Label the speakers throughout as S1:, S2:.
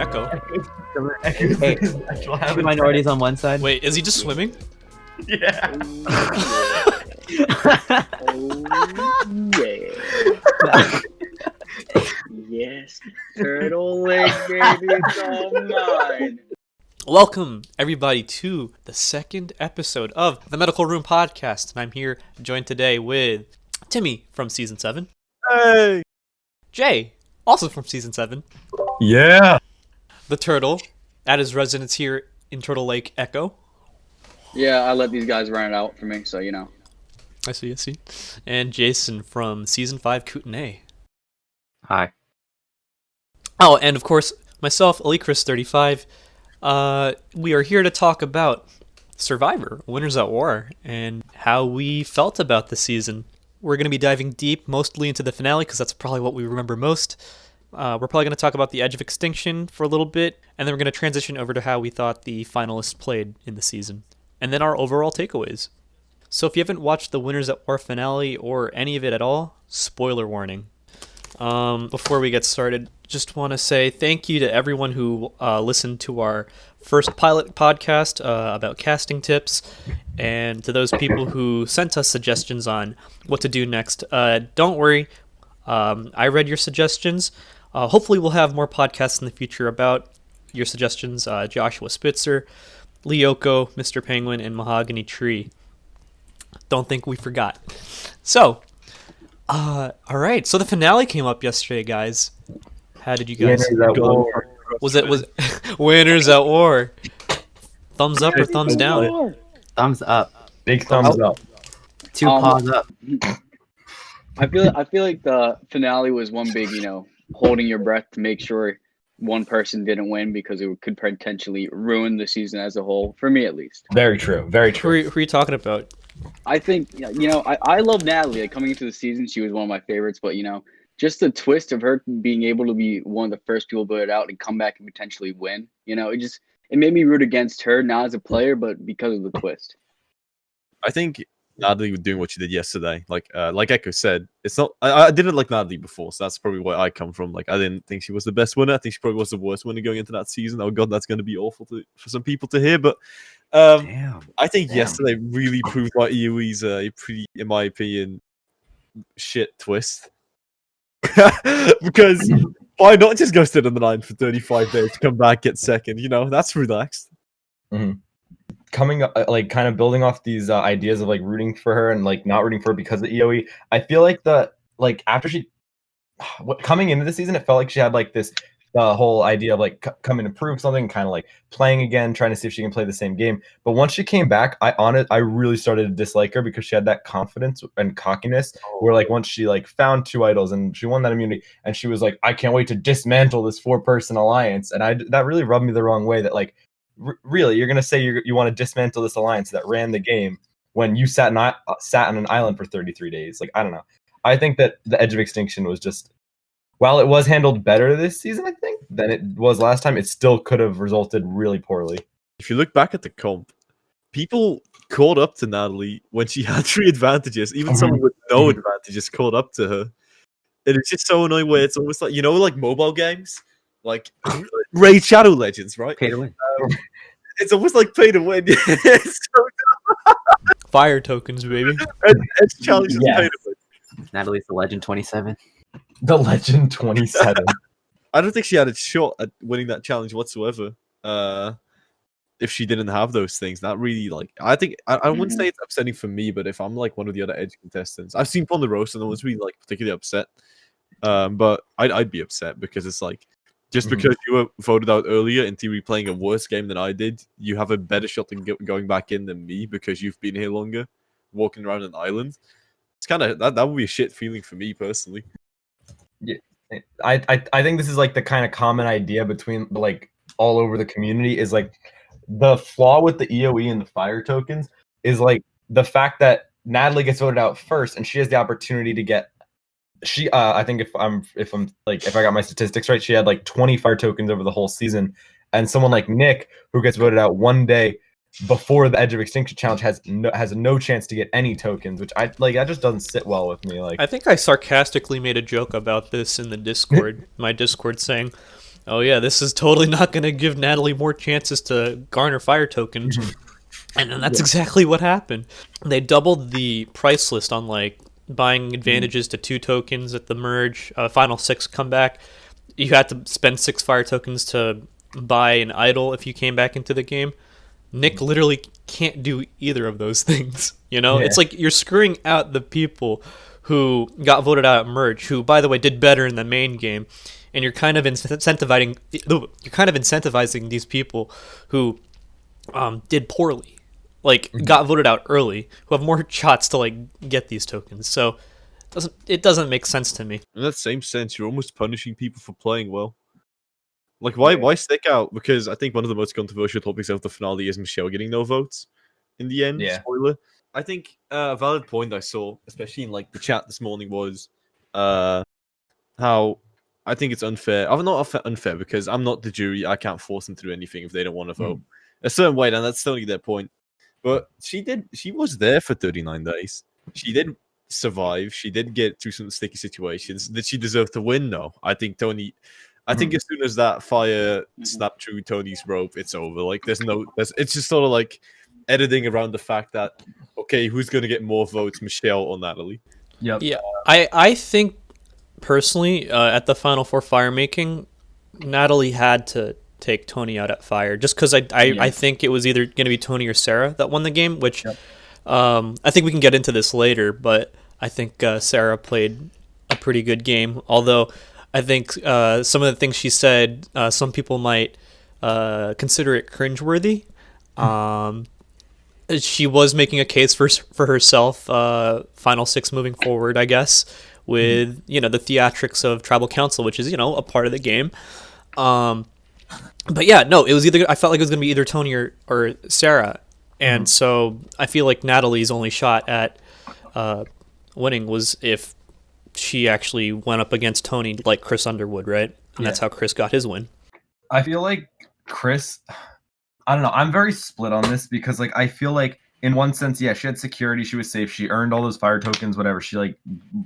S1: Echo.
S2: Hey, two minorities on one side.
S1: Wait, is he just swimming?
S3: Yeah.
S4: Yeah. Yes. Turtle leg, baby, it's all mine.
S1: Welcome, everybody, to the second episode of the Medical Room Podcast. And I'm here joined today with Timmy from Season 7.
S3: Hey.
S1: Jay, also from Season 7.
S3: Yeah.
S1: The Turtle, at his residence here in Turtle Lake, Echo.
S4: Yeah, I let these guys run it out for me, so you know.
S1: I see. And Jaison from Season 5, Kootenay.
S2: Hi.
S1: Oh, and of course, myself, EliteChris35. We are here to talk about Survivor, Winners at War, and how we felt about the season. We're going to be diving deep, mostly into the finale, because that's probably what we remember most. We're probably going to talk about the Edge of Extinction for a little bit, and then we're going to transition over to how we thought the finalists played in the season, and then our overall takeaways. So if you haven't watched the Winners at War finale or any of it at all, spoiler warning. Before we get started, just want to say thank you to everyone who listened to our first pilot podcast about casting tips, and to those people who sent us suggestions on what to do next. Don't worry, I read your suggestions. Hopefully we'll have more podcasts in the future about your suggestions. Joshua Spitzer, Lyoko, Mr. Penguin, and Mahogany Tree. Don't think we forgot. So, all right. So the finale came up yesterday, guys. How did you guys go? Was Winners at War? Thumbs up or thumbs down?
S2: Thumbs up.
S3: Big thumbs up.
S2: Two paws up.
S4: I feel like the finale was one big, holding your breath to make sure one person didn't win because it could potentially ruin the season as a whole, for me at least.
S3: Very true. Very true.
S1: Who are you talking about?
S4: I think, I love Natalie. Like, coming into the season, she was one of my favorites, but, just the twist of her being able to be one of the first people voted out and come back and potentially win, it made me root against her, not as a player, but because of the twist.
S5: I think Natalie was doing what she did yesterday. Like Echo said, it's not. I didn't like Natalie before, so that's probably where I come from. Like, I didn't think she was the best winner. I think she probably was the worst winner going into that season. Oh god, that's going to be awful for some people to hear. But I think yesterday really proved why EOE's a pretty, in my opinion, shit twist. Because why not just go sit on the line for 35 days, come back, get second? That's relaxed.
S3: Mm-hmm. Coming kind of building off these ideas of like rooting for her and like not rooting for her because of EOE. I feel like after she coming into the season, it felt like she had like this whole idea of like come and improve something, kind of like playing again, trying to see if she can play the same game. But once she came back, I really started to dislike her because she had that confidence and cockiness where like once she like found two idols and she won that immunity and she was like, I can't wait to dismantle this 4-person alliance. And that really rubbed me the wrong way that like, really, you're going to say you want to dismantle this alliance that ran the game when you sat on an island for 33 days. Like, I don't know. I think that the Edge of Extinction was just, while it was handled better this season, I think, than it was last time, it still could have resulted really poorly.
S5: If you look back at the comp, people caught up to Natalie when she had 3 advantages. Even someone with no advantages caught up to her. And it's just so annoying where it's almost like, like mobile games? Like Raid Shadow Legends, right?
S2: Pay to win.
S5: It's almost like pay to win. It's so
S1: Fire tokens, baby.
S5: It's challenge is pay to win.
S2: Natalie's the Legend 27.
S3: The Legend 27.
S5: I don't think she had a shot at winning that challenge whatsoever. If she didn't have those things, that really I think I wouldn't say it's upsetting for me, but if I'm like one of the other Edge contestants, I've seen Ponderosa and no one's really particularly upset. But I'd be upset because it's like just because you were voted out earlier, in theory playing a worse game than I did, you have a better shot at going back in than me because you've been here longer, walking around an island. It's kind of that would be a shit feeling for me personally.
S3: Yeah, I think this is like the kind of common idea between like all over the community is like the flaw with the EOE and the fire tokens is like the fact that Natalie gets voted out first and she has the opportunity to get. I think if I got my statistics right, she had like 20 fire tokens over the whole season, and someone like Nick, who gets voted out one day before the Edge of Extinction challenge, has no chance to get any tokens, which that just doesn't sit well with me. Like,
S1: I think I sarcastically made a joke about this in the Discord, my Discord, saying, oh yeah, this is totally not going to give Natalie more chances to garner fire tokens. And then that's exactly what happened. They doubled the price list on like buying advantages to 2 tokens at the merge, final 6 comeback. You had to spend 6 fire tokens to buy an idol if you came back into the game. Nick literally can't do either of those things. You know, it's like you're screwing out the people who got voted out at merge, who, by the way, did better in the main game, and you're kind of incentivizing these people who did poorly, like got voted out early, who have more shots to like get these tokens. So it doesn't make sense to me.
S5: In that same sense, you're almost punishing people for playing well. Like, why stick out? Because I think one of the most controversial topics of the finale is Michelle getting no votes in the end.
S3: Yeah.
S5: Spoiler. I think a valid point I saw, especially in like the chat this morning, was how I think it's unfair. I'm not unfair because I'm not the jury. I can't force them to do anything if they don't want to vote a certain way, and that's totally their point. But she was there for 39 days. She did survive. She did get through some sticky situations. Did she deserve to win? No. I think as soon as that fire snapped through Tony's rope, it's over. Like it's just sort of like editing around the fact that, okay, who's going to get more votes, Michelle or Natalie?
S3: Yep.
S1: Yeah, I think personally at the Final Four fire making, Natalie had to take Tony out at fire just because I think it was either going to be Tony or Sarah that won the game, which I think we can get into this later, but I think Sarah played a pretty good game, although I think some of the things she said, some people might consider it cringeworthy. She was making a case for herself, final 6 moving forward, I guess, with the theatrics of tribal council, which is a part of the game. But yeah, no, it was I felt like it was going to be either Tony or Sarah, and so I feel like Natalie's only shot at winning was if she actually went up against Tony like Chris Underwood, right? And that's how Chris got his win.
S3: I feel like Chris, I don't know. I'm very split on this because like I feel like in one sense, yeah, she had security, she was safe, she earned all those fire tokens, whatever. She like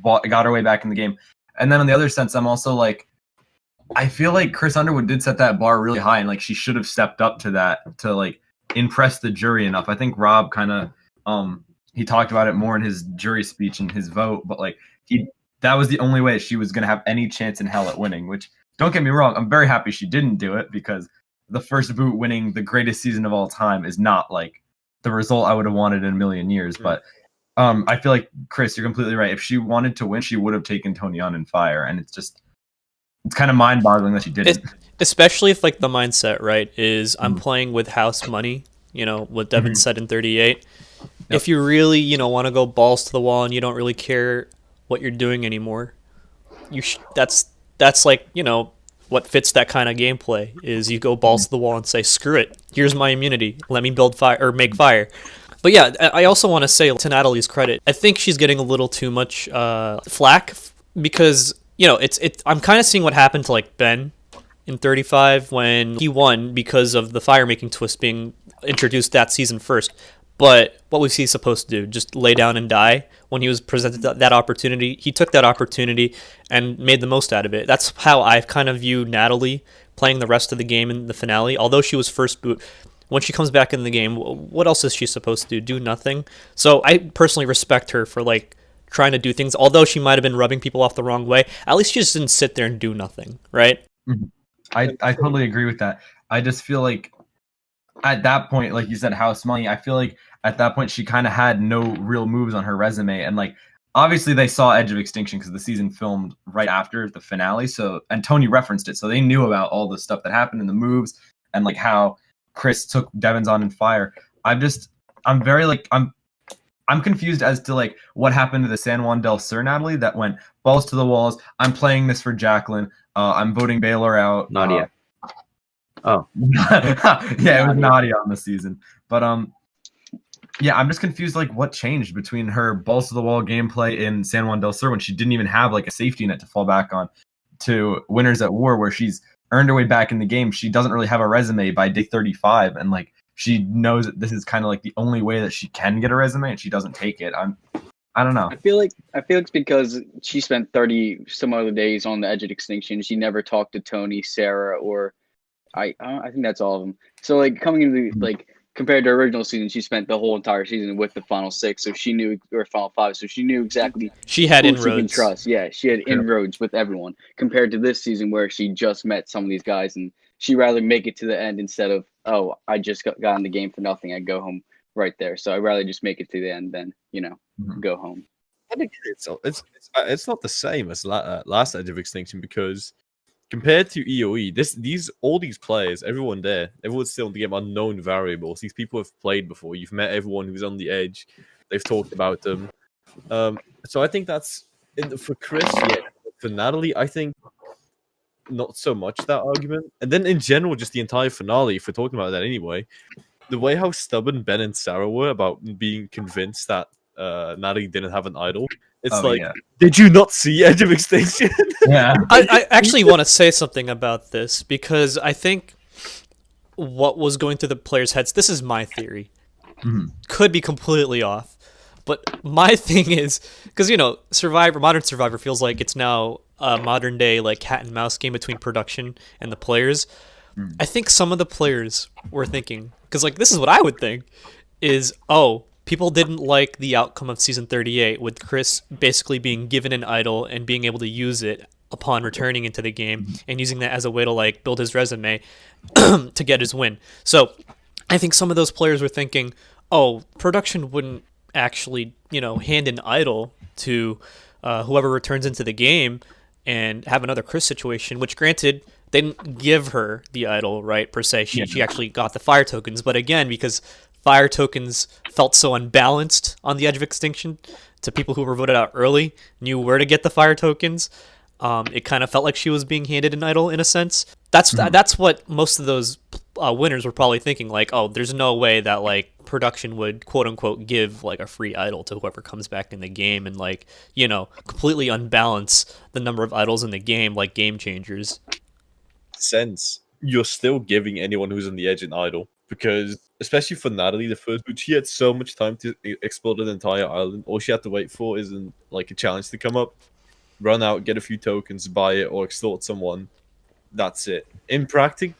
S3: got her way back in the game. And then on the other sense, I'm also like, I feel like Chris Underwood did set that bar really high, and like she should have stepped up to that to like impress the jury enough. I think Rob kind of he talked about it more in his jury speech and his vote, but like that was the only way she was gonna have any chance in hell at winning. Which, don't get me wrong, I'm very happy she didn't do it because the first boot winning the greatest season of all time is not like the result I would have wanted in a million years. But I feel like Chris, you're completely right. If she wanted to win, she would have taken Tony on in fire, and it's kind of mind-boggling that she didn't.
S1: Especially if like the mindset, right, is I'm playing with house money, what Devin said in 38. Yep. If you really, want to go balls to the wall and you don't really care what you're doing anymore, that's like, what fits that kind of gameplay is you go balls to the wall and say, screw it, here's my immunity, let me build fire or make fire. But yeah, I also want to say to Natalie's credit, I think she's getting a little too much flack because I'm kind of seeing what happened to like Ben in 35 when he won because of the fire making twist being introduced that season first. But what was he supposed to do? Just lay down and die? When he was presented that opportunity, he took that opportunity and made the most out of it. That's how I kind of view Natalie playing the rest of the game in the finale. Although she was first boot, when she comes back in the game, what else is she supposed to do? Do nothing. So I personally respect her for like trying to do things. Although she might have been rubbing people off the wrong way, at least she just didn't sit there and do nothing, right?
S3: I totally agree with that. I just feel like at that point, like you said, house money, I feel like at that point she kind of had no real moves on her resume. And like, obviously they saw Edge of Extinction because the season filmed right after the finale. So, and Tony referenced it. So they knew about all the stuff that happened in the moves and like how Chris took Devon's on in fire. I'm confused as to like what happened to the San Juan del Sur Natalie that went balls to the walls. I'm playing this for Jacqueline. I'm voting Baylor out.
S2: Nadia.
S3: Yeah, it was Nadia on the season. But yeah, I'm just confused like what changed between her balls to the wall gameplay in San Juan del Sur when she didn't even have like a safety net to fall back on to Winners at War where she's earned her way back in the game. She doesn't really have a resume by day 35 and like she knows that this is kind of like the only way that she can get a resume and she doesn't take it. I don't know.
S4: I feel like it's because she spent 30 some other days on the edge of extinction. She never talked to Tony, Sarah, or I think that's all of them. So like coming into like compared to her original season, she spent the whole entire season with the final six, so she knew, or final five, so she knew exactly
S1: She had
S4: who she can
S1: inroads.
S4: trust. Yeah, she had inroads with everyone compared to this season where she just met some of these guys and she rather make it to the end instead of, oh, I just got in the game for nothing. I go home right there. So I'd rather just make it to the end than go home.
S5: I think it's not the same as last Edge of Extinction because compared to EOE, all these players, everyone's still in the game are known variables. These people have played before. You've met everyone who's on the edge. They've talked about them. So I think that's for Chris. Yeah, for Natalie, I think not so much that argument. And then in general, just the entire finale. If we're talking about that anyway, the way how stubborn Ben and Sarah were about being convinced that Natalie didn't have an idol. It's did you not see Edge of Extinction?
S3: Yeah.
S1: I actually want to say something about this because I think what was going through the players' heads, this is my theory, could be completely off. But my thing is, because, Modern Survivor feels like it's now a modern day like cat and mouse game between production and the players. I think some of the players were thinking, because like this is what I would think, is, oh, people didn't like the outcome of season 38 with Chris basically being given an idol and being able to use it upon returning into the game and using that as a way to like build his resume to get his win. So I think some of those players were thinking, oh, production wouldn't actually, hand an idol to whoever returns into the game and have another Chris situation, which granted, they didn't give her the idol, right, per se. She actually got the fire tokens. But again, because fire tokens felt so unbalanced on the edge of extinction to people who were voted out early, knew where to get the fire tokens, it kind of felt like she was being handed an idol in a sense. That's what most of those winners were probably thinking, like, oh, there's no way that like production would quote unquote give like a free idol to whoever comes back in the game and like, completely unbalance the number of idols in the game, like game changers.
S5: Sense you're still giving anyone who's on the edge an idol because especially for Natalie, the first boot, she had so much time to explore the entire island. All she had to wait for isn't like a challenge to come up, run out, get a few tokens, buy it, or extort someone. That's it. Practically,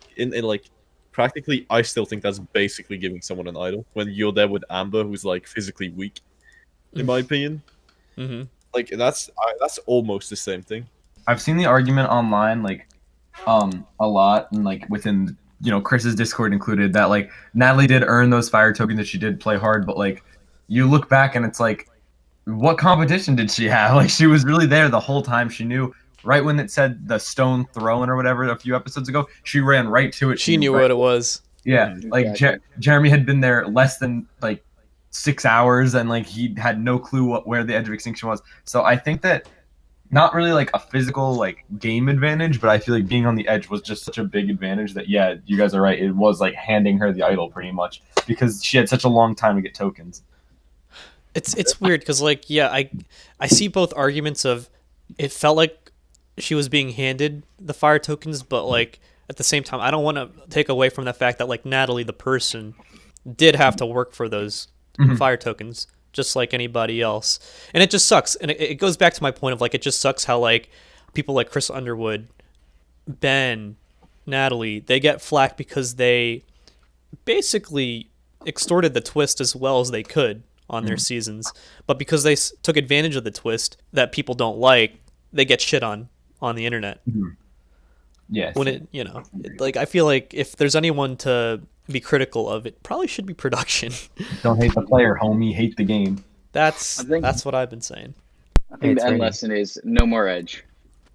S5: I still think that's basically giving someone an idol when you're there with Amber, who's like physically weak, in my opinion. Like that's almost the same thing.
S3: I've seen the argument online, like, a lot, and like within Chris's Discord included, that like Natalie did earn those fire tokens, that she did play hard, but like you look back and it's like, what competition did she have? Like she was really there the whole time. She knew right when it said the stone throne or whatever a few episodes ago, she ran right to it.
S1: She knew what it was.
S3: Yeah, like Jeremy had been there less than like 6 hours, and like he had no clue where the edge of extinction was. So I think that not really like a physical like game advantage, but I feel like being on the edge was just such a big advantage that you guys are right. It was like handing her the idol pretty much because she had such a long time to get tokens.
S1: It's weird because like I see both arguments of it felt like she was being handed the fire tokens, but like at the same time I don't want to take away from the fact that like Natalie the person did have to work for those fire tokens just like anybody else, and it just sucks. And it goes back to my point of like it just sucks how like people like Chris Underwood, Ben, Natalie, they get flack because they basically extorted the twist as well as they could on their seasons, but because they took advantage of the twist that people don't like, they get shit on the internet.
S3: Yes.
S1: When like I feel like if there's anyone to be critical of, it probably should be production.
S3: Don't hate the player, homie. Hate the game.
S1: That's what I've been saying.
S4: I think the end lesson is no more edge.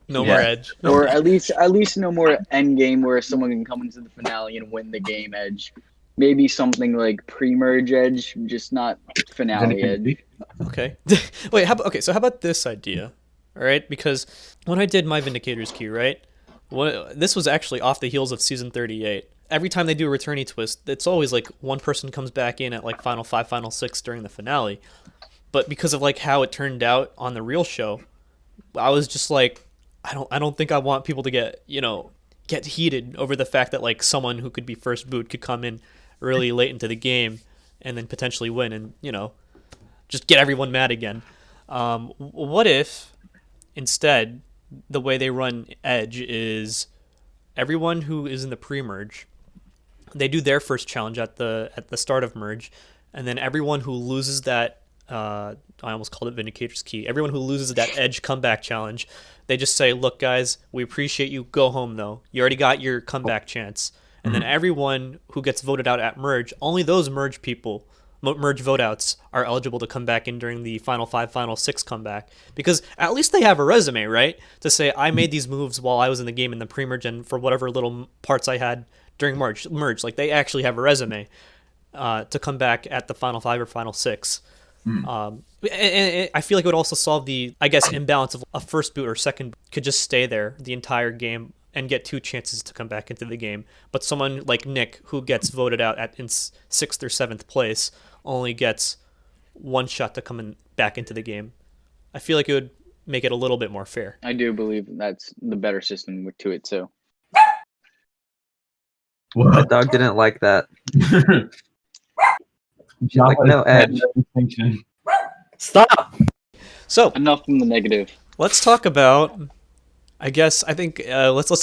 S1: No more edge.
S4: Or at least no more end game where someone can come into the finale and win the game edge. Maybe something like pre-merge edge, just not finale edge.
S1: Okay. Wait, so how about this idea? All right, because when I did my Vindicator's Key, right? This was actually off the heels of season 38. Every time they do a returnee twist, it's always like one person comes back in at like final 5, final 6 during the finale. But because of like how it turned out on the real show, I was just like, I don't think I want people to get heated over the fact that like someone who could be first boot could come in really late into the game and then potentially win and just get everyone mad again. What if instead the way they run Edge is everyone who is in the pre-merge, they do their first challenge at the start of merge, and then everyone who loses that I almost called it Vindicator's Key. Everyone who loses that Edge comeback challenge, they just say, "Look, guys, we appreciate you. Go home, though. You already got your comeback chance." And then everyone who gets voted out at merge, only those merge people, merge vote outs, are eligible to come back in during the final five, final six comeback. Because at least they have a resume, right? To say, I made these moves while I was in the game in the pre-merge and for whatever little parts I had during merge. Like, they actually have a resume to come back at the final five or final six. And I feel like it would also solve the, I guess, imbalance of a first boot or second boot could just stay there the entire game and get two chances to come back into the game. But someone like Nick, who gets voted out in sixth or seventh place, only gets one shot to come back into the game. I feel like it would make it a little bit more fair.
S4: I do believe that's the better system to it too.
S2: My dog didn't like that. She's like, no Edge.
S5: Stop.
S1: So
S4: Enough from the negative.
S1: let's talk about. Let's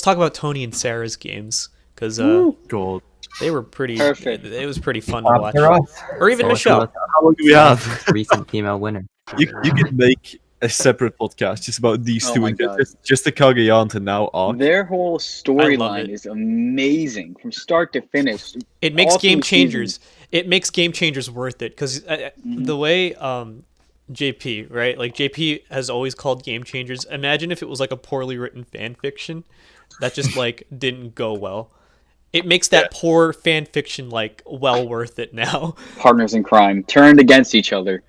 S1: talk about Tony and Sarah's games because
S5: God.
S1: they were pretty.
S4: Perfect.
S1: It was pretty fun to watch.
S3: After us.
S1: Or even
S2: So
S1: Michelle.
S5: How long do we have?
S2: Recent female winner.
S5: You could make a separate podcast just about these
S4: Oh
S5: two
S4: my
S5: and
S4: God.
S5: just the Kagayan to now arc.
S4: Their whole
S1: it.
S4: storyline is amazing from start to finish.
S1: It makes
S4: All
S1: game
S4: three
S1: changers. It makes game changers worth it because the way JP, right? Like JP has always called game changers. Imagine if it was like a poorly written fan fiction that just like didn't go well. It makes that poor fan fiction like well worth it now.
S4: Partners in crime turned against each other,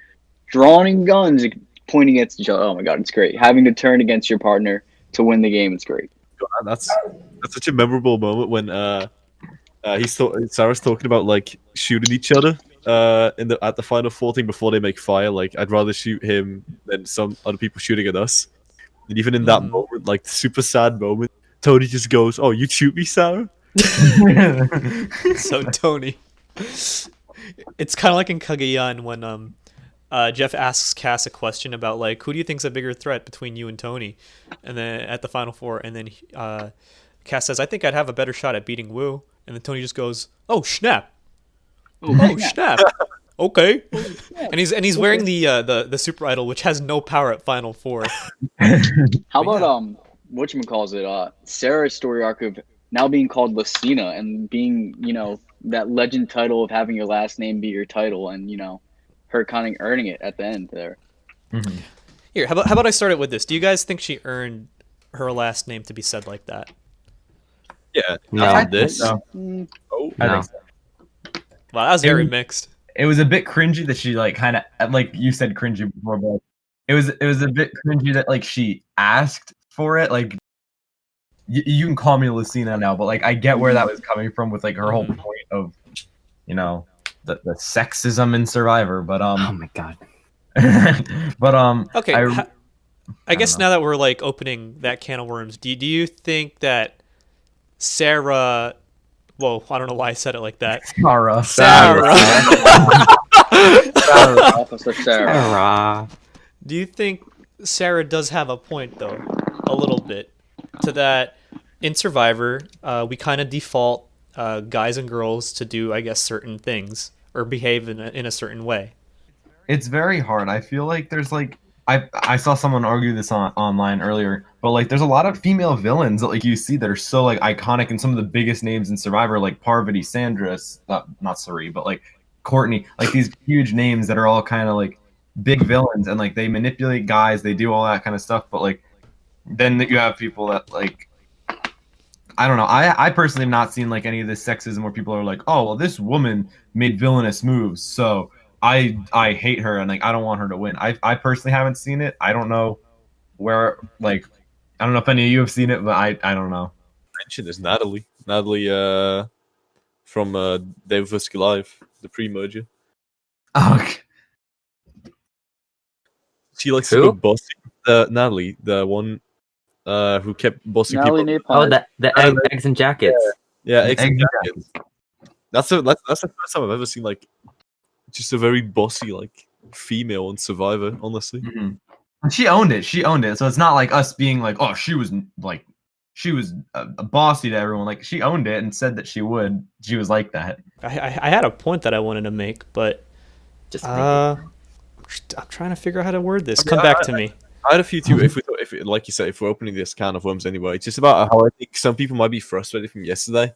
S4: drawing guns, pointing at each other. Oh my God, it's great. Having to turn against your partner to win the game, it's great.
S5: That's such a memorable moment when Sarah's talking about like shooting each other at the final four thing before they make fire. Like, I'd rather shoot him than some other people shooting at us. And even in that moment, like super sad moment, Tony just goes, "Oh, you'd shoot me, Sarah?"
S1: So Tony, it's kind of like in Kagayan when Jeff asks Cass a question about like who do you think's a bigger threat between you and Tony, and then at the final four, and then Cass says, "I think I'd have a better shot at beating Wu," and then Tony just goes, "Oh snap! Oh snap! Okay." And he's wearing the Super Idol, which has no power at final four.
S4: How about whatchamacallit, Sarah's story arc of now being called Lucina and being, that legend title of having your last name be your title, and her kind of earning it at the end there.
S1: Here, how about I start it with this? Do you guys think she earned her last name to be said like that?
S5: Yeah.
S2: No.
S5: After this.
S3: No.
S5: Oh,
S3: I
S2: No.
S3: think so.
S1: Wow, that was very mixed.
S3: It was a bit cringy that she like kind of like you said cringy before, but it was a bit cringy that like she asked for it. Like you can call me Lucina now, but like I get where that was coming from with like her whole point of the sexism in Survivor. But
S2: Oh my God.
S3: but
S1: Okay,
S3: I
S1: I guess
S3: don't know.
S1: now that we're like opening that can of worms, do you think that Sarah? Whoa, I don't know why I said it like that.
S3: Sarah.
S1: Sarah.
S4: Officer Sarah.
S2: Hurrah.
S1: Do you think Sarah does have a point though, a little bit, to that in Survivor, we kind of default guys and girls to do, I guess, certain things or behave in a certain way.
S3: It's very hard. I feel like there's like I saw someone argue this online earlier, but like there's a lot of female villains that like you see that are so like iconic and some of the biggest names in Survivor, like Parvati, Sandra, not Sari, but like Courtney, like these huge names that are all kind of like big villains, and like they manipulate guys, they do all that kind of stuff, but like then you have people that like I don't know. I personally have not seen like any of this sexism where people are like, oh well, this woman made villainous moves, so I hate her and like I don't want her to win. I personally haven't seen it. I don't know where like I don't know if any of you have seen it, but I don't know.
S5: mention is Natalie. Natalie from David vs. Goliath, the pre-merger.
S3: Okay.
S5: She likes
S2: Who?
S5: to go bossy. Natalie, the one who kept bossing
S4: Natalie
S5: people.
S2: Oh,
S4: Napalm.
S2: the eggs and jackets.
S5: Yeah,
S3: Egg
S5: jackets. That's the first time I've ever seen like just a very bossy like female on Survivor. Honestly,
S3: Mhm. And she owned it. She owned it. So it's not like us being like, oh, she was a bossy to everyone. Like she owned it and said that she would. She was like that.
S1: I had a point that I wanted to make, but
S2: Just
S1: I'm trying to figure out how to word this. Come back to me.
S5: I had a few too. Like you said, if we're opening this can of worms anyway, it's just about how I think some people might be frustrated from yesterday.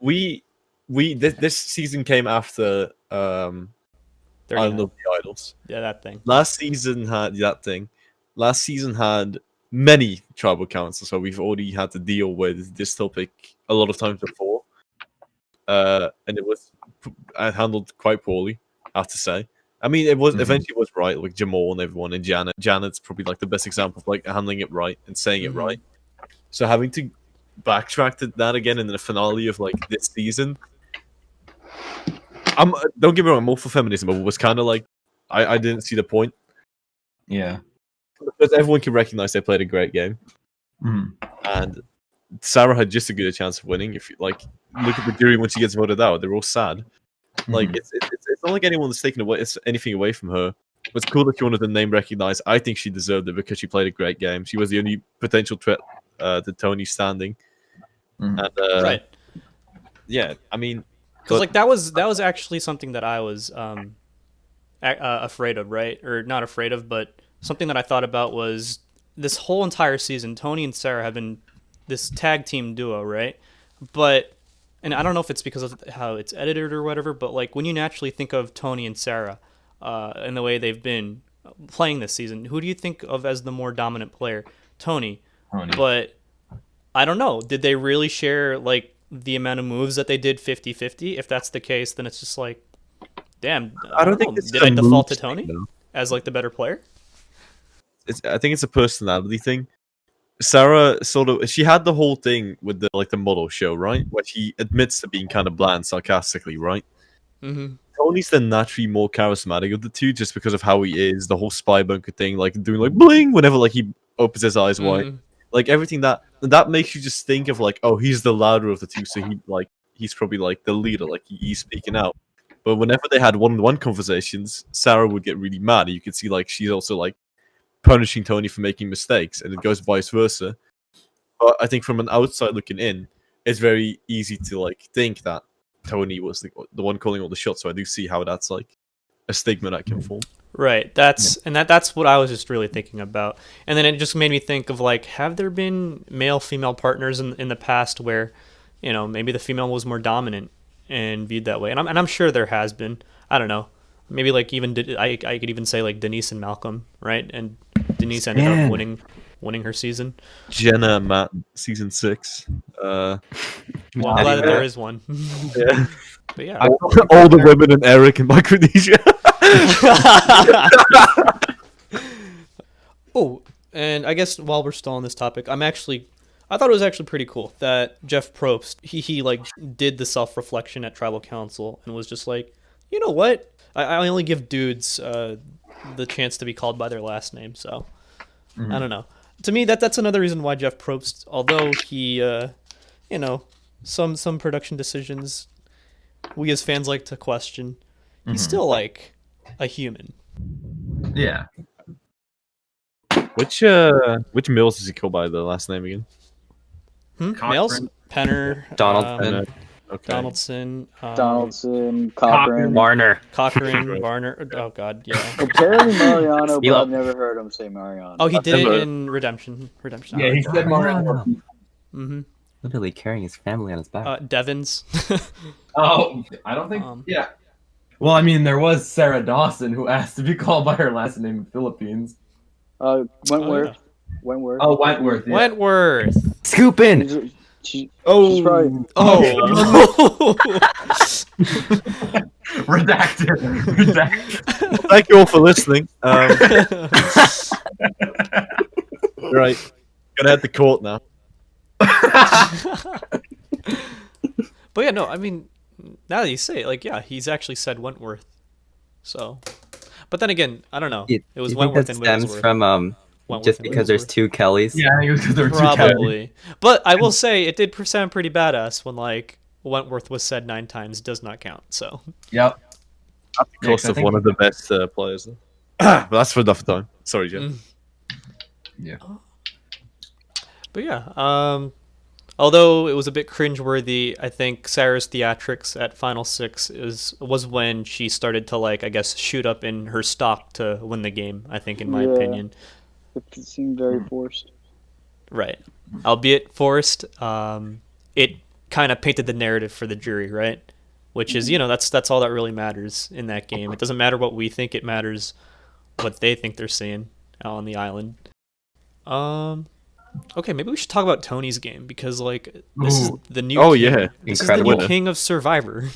S5: This season came after Island
S1: 39.
S5: of the Idols.
S1: Yeah, that thing.
S5: Last season had that thing. Last season had many tribal councils, so we've already had to deal with this topic a lot of times before. And it was handled quite poorly, I have to say. I mean, it was eventually was right, like Jamal and everyone, and Janet. Janet's probably like the best example of like handling it right and saying it right. So having to backtrack to that again in the finale of like this season, don't get me wrong, I'm all for feminism, but it was kind of like I didn't see the point.
S3: Yeah.
S5: Because everyone can recognize they played a great game, and Sarah had just as good a chance of winning. If you like, look at the jury when she gets voted out; they're all sad. Like it's not like anyone's taking away anything away from her. It's cool that she wanted the name recognized. I think she deserved it because she played a great game. She was the only potential threat to Tony standing. And,
S1: Right.
S5: Yeah, I mean,
S1: Because like that was actually something that I was afraid of, right? Or not afraid of, but something that I thought about was this whole entire season. Tony and Sarah have been this tag team duo, right? But and I don't know if it's because of how it's edited or whatever, but like when you naturally think of Tony and Sarah and the way they've been playing this season, who do you think of as the more dominant player? Tony. But I don't know. Did they really share like the amount of moves that they did 50-50? If that's the case, then it's just like, damn.
S5: I don't think
S1: did I default to Tony as like the better player?
S5: I think it's a personality thing. Sarah she had the whole thing with the model show, right? Where she admits to being kind of bland sarcastically, right? Tony's the naturally more charismatic of the two just because of how he is, the whole spy bunker thing, like doing like bling whenever like he opens his eyes wide. Like everything that makes you just think of like, oh, he's the louder of the two, so he's probably like the leader, like he's speaking out. But whenever they had one-on-one conversations, Sarah would get really mad. You could see like she's also like punishing Tony for making mistakes, and it goes vice versa. But I think from an outside looking in, it's very easy to like think that Tony was the one calling all the shots. So I do see how that's like a stigma that can form.
S1: Right. That's what I was just really thinking about. And then it just made me think of like, have there been male-female partners in the past where, you know, maybe the female was more dominant and viewed that way? And I'm sure there has been. I don't know. Maybe like even I could even say like Denise and Malcolm, right? And Denise ended up winning her season.
S5: Jenna, Matt, season 6.
S1: Well, I'm glad that there is one.
S5: Yeah.
S1: But yeah.
S5: All the women in Eric and Micronesia.
S1: Oh, and I guess while we're still on this topic, I thought it was actually pretty cool that Jeff Probst, he like did the self-reflection at Tribal Council and was just like, you know what? I only give dudes the chance to be called by their last name, so I don't know. To me, that's another reason why Jeff Probst, although he, you know, some production decisions we as fans like to question, he's still like a human.
S3: Yeah.
S5: Which Mills is he called by the last name again?
S1: Mills? Penner.
S2: Donaldson.
S5: Okay.
S1: Donaldson.
S4: Donaldson, Cochran.
S2: Warner.
S1: Cochran, Varner. Oh, God, yeah.
S4: Apparently Mariano, but
S2: Steele.
S4: I've never heard him say Mariano.
S1: Oh, he did it in Redemption.
S3: Yeah, he said Mario.
S2: Literally carrying his family on his back.
S1: Devins.
S3: Oh, I don't think. Yeah. Well, I mean, there was Sarah Dawson who asked to be called by her last name in the Philippines.
S4: Wentworth.
S1: Oh,
S4: Wentworth.
S3: Oh, Wentworth. Yeah.
S1: Wentworth.
S2: Scoop in!
S4: She's
S5: Oh,
S4: probably,
S1: Oh.
S3: Redacted.
S5: thank you all for listening. Right, gonna head to court now.
S1: But yeah, no, I mean, now that you say it, like, yeah, he's actually said Wentworth. So, but then again, I don't know. It was
S2: you
S1: Wentworth
S2: think
S1: and
S2: that stems
S1: Wigglesworth.
S2: from
S1: Wentworth
S2: just
S1: and
S2: because there's
S1: Wigglesworth.
S2: 2 Kellys?
S3: Yeah, I think it was because there were two Kelly.
S1: Probably. But I will say it did sound pretty badass when like Wentworth was said 9 times does not count. So
S3: Yep.
S5: At the cost of one of the best players. But that's for another time. Sorry, Jen.
S3: Yeah.
S1: But yeah, although it was a bit cringeworthy, I think Sarah's theatrics at Final Six was when she started to like, I guess, shoot up in her stock to win the game. I think, in my
S4: Yeah.
S1: opinion,
S4: It seemed very forced.
S1: right? Albeit forced, it kind of painted the narrative for the jury, right? Which is, that's all that really matters in that game. It doesn't matter what we think; it matters what they think they're seeing out on the island. Okay, maybe we should talk about Tony's game because like this is
S3: Ooh.
S1: the new
S5: Oh,
S1: king.
S5: yeah.
S1: This is the
S2: Incredible.
S1: new king of Survivor.